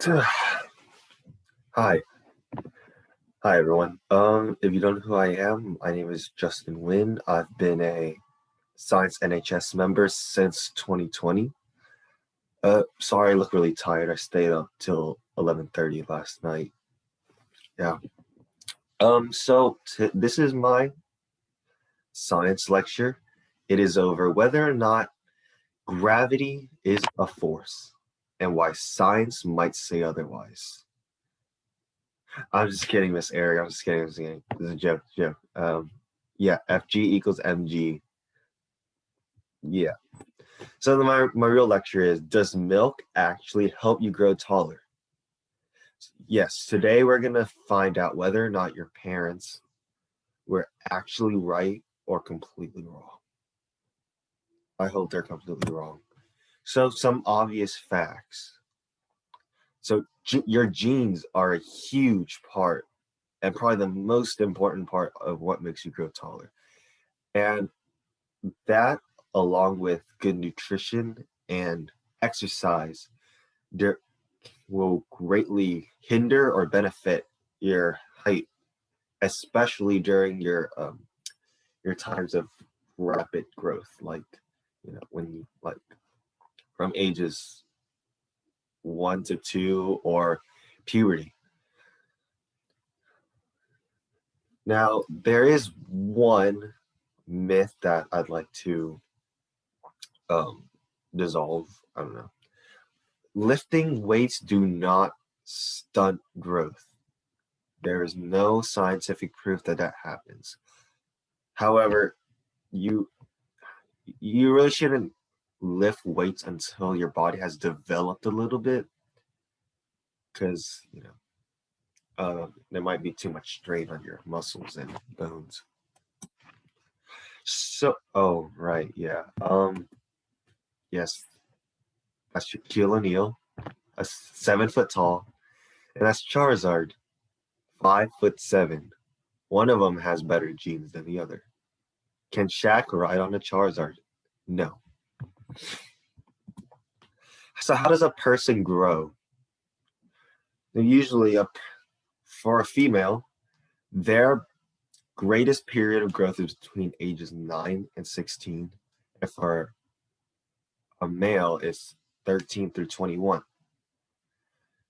Hi. Hi everyone. If you don't know who I am, my name is Justin Wynn. I've been a Science NHS member since 2020. Sorry, I look really tired. I stayed up till 11:30 last night. Yeah. This is my science lecture. It is over whether or not gravity is a force and why science might say otherwise. I'm just kidding, Miss Eric. I'm just kidding. I'm just kidding. This is a joke. Joke. Yeah, Fg equals mg. Yeah. So my real lecture is, does milk actually help you grow taller? Yes, today we're gonna find out whether or not your parents were actually right or completely wrong. I hope they're completely wrong. So some obvious facts. So your genes are a huge part and probably the most important part of what makes you grow taller. And that, along with good nutrition and exercise, there will greatly hinder or benefit your height, especially during your times of rapid growth, like when you like from ages 1 to 2 or puberty. Now, there is one myth that I'd like to um, dissolve. I don't know. Lifting weights do not stunt growth. There is no scientific proof that that happens. However, you you really shouldn't lift weights until your body has developed a little bit, because there might be too much strain on your muscles and bones. So, oh right, yeah. Yes, that's Shaquille O'Neal, a 7 foot tall, and that's Charizard, 5'7". One of them has better genes than the other. Can Shaq ride on a Charizard? No. So how does a person grow? Usually, for a female, their greatest period of growth is between ages 9 and 16. And for a male, it's 13 through 21.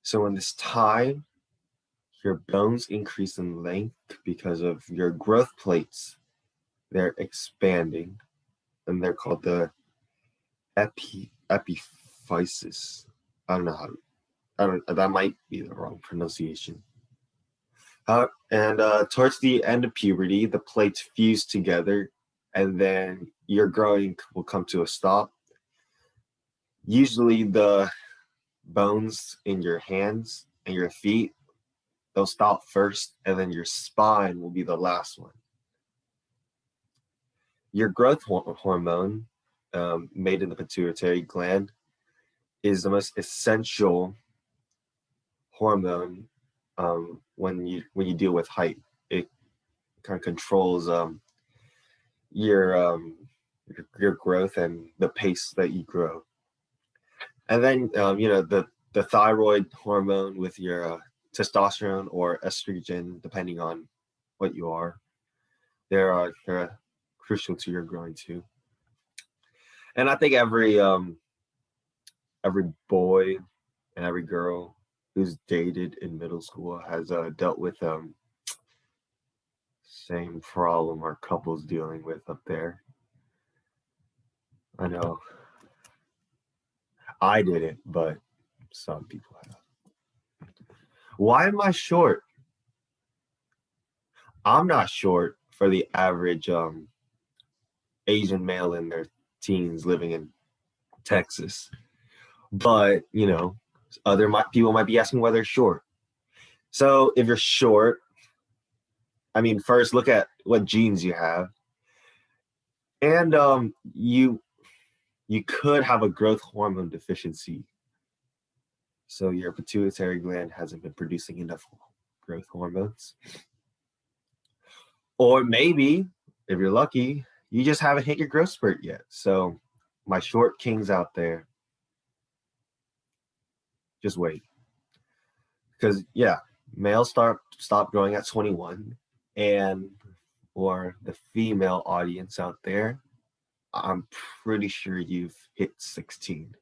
So in this time, your bones increase in length because of your growth plates. They're expanding, and they're called the epiphysis. I don't know how to, I don't, that might be the wrong pronunciation. And towards the end of puberty, the plates fuse together, and then your growing will come to a stop. Usually, the bones in your hands and your feet, they'll stop first, and then your spine will be the last one. Your growth hormone, made in the pituitary gland, is the most essential hormone when you deal with height. It kind of controls your um, your growth and the pace that you grow. And then the thyroid hormone with your testosterone or estrogen, depending on what you are, they're crucial to your growing too. And I think every boy and every girl who's dated in middle school has dealt with same problem our couples dealing with up there. I know I didn't, but some people have. Why am I short? I'm not short for the average Asian male in their teens living in Texas. But, people might be asking why they're short. So if you're short, I mean, first look at what genes you have. And you could have a growth hormone deficiency. So your pituitary gland hasn't been producing enough growth hormones. Or maybe, if you're lucky, you just haven't hit your growth spurt yet. So my short kings out there, just wait. because males stop growing at 21, and for the female audience out there, I'm pretty sure you've hit 16.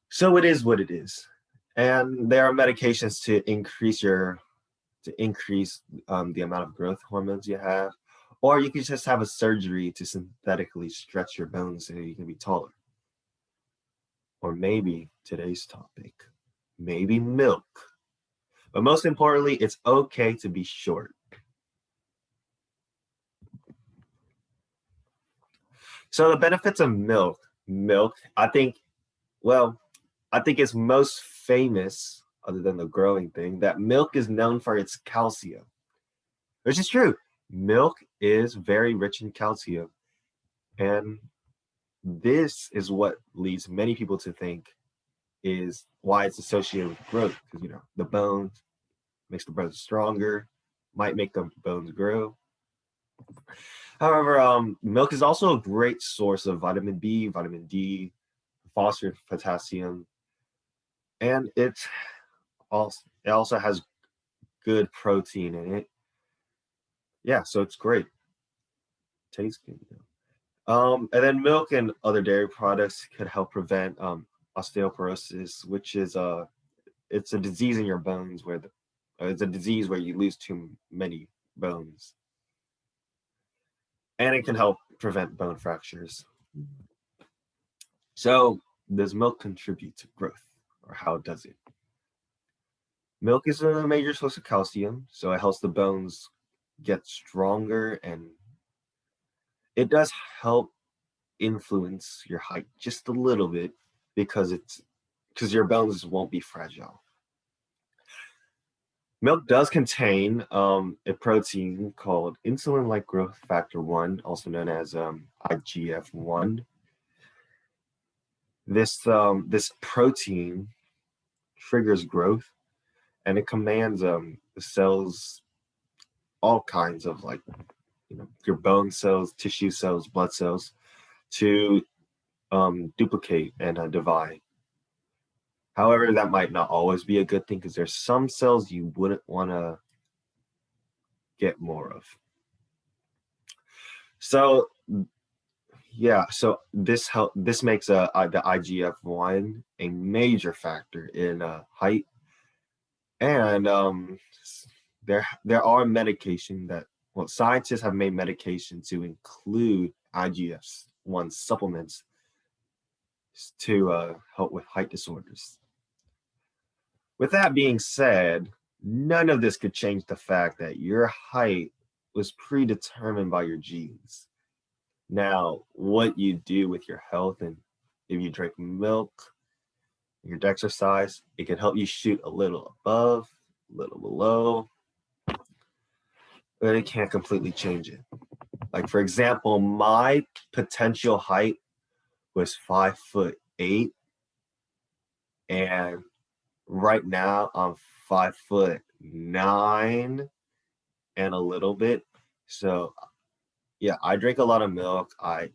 So it is what it is. And there are medications to increase the amount of growth hormones you have, or you could just have a surgery to synthetically stretch your bones so you can be taller. Or maybe today's topic, maybe milk. But most importantly, it's okay to be short. So the benefits of milk, I think it's most famous, other than the growing thing, that milk is known for its calcium, which is true. Milk is very rich in calcium. And this is what leads many people to think is why it's associated with growth. Because, the bones makes the bones stronger, might make the bones grow. However, milk is also a great source of vitamin B, vitamin D, phosphorus, potassium, and it also has good protein in it. Yeah, so it's great. Tastes good. And then milk and other dairy products could help prevent osteoporosis, which is it's a disease in your bones where it's a disease where you lose too many bones, and it can help prevent bone fractures. So, does milk contribute to growth, or how does it? Milk is a major source of calcium, so it helps the bones get stronger, and it does help influence your height just a little bit because your bones won't be fragile. Milk does contain a protein called insulin-like growth factor 1, also known as IGF-1. This protein triggers growth, and it commands the cells, all kinds of your bone cells, tissue cells, blood cells, to duplicate and divide. However, that might not always be a good thing because there's some cells you wouldn't want to get more of. So this makes the IGF-1 a major factor in height, and there are medication scientists have made medication to include IGF-1 supplements to help with height disorders. With that being said, none of this could change the fact that your height was predetermined by your genes. Now, what you do with your health, and if you drink milk, you exercise, it can help you shoot a little above, a little below, but it can't completely change it. Like, for example, my potential height was 5'8", and right now I'm 5'9" and a little bit. So yeah, I drink a lot of milk. I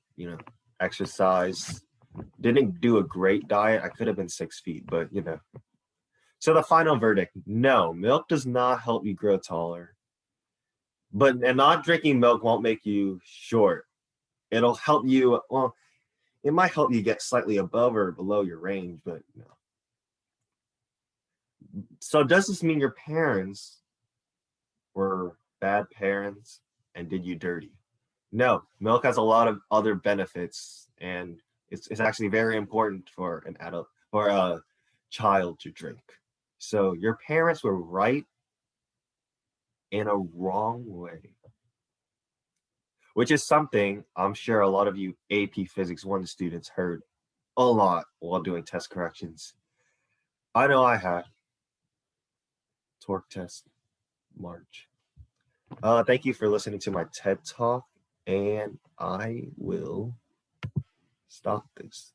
exercise. Didn't do a great diet. I could have been 6 feet, but So the final verdict: no, milk does not help you grow taller. And not drinking milk won't make you short. It'll help you. Well, it might help you get slightly above or below your range, but no. So does this mean your parents were bad parents and did you dirty? No, milk has a lot of other benefits, and it's actually very important for an adult or a child to drink. So your parents were right in a wrong way, which is something I'm sure a lot of you AP Physics 1 students heard a lot while doing test corrections. I know I had. Torque test, March. Thank you for listening to my TED Talk, and I will stop this.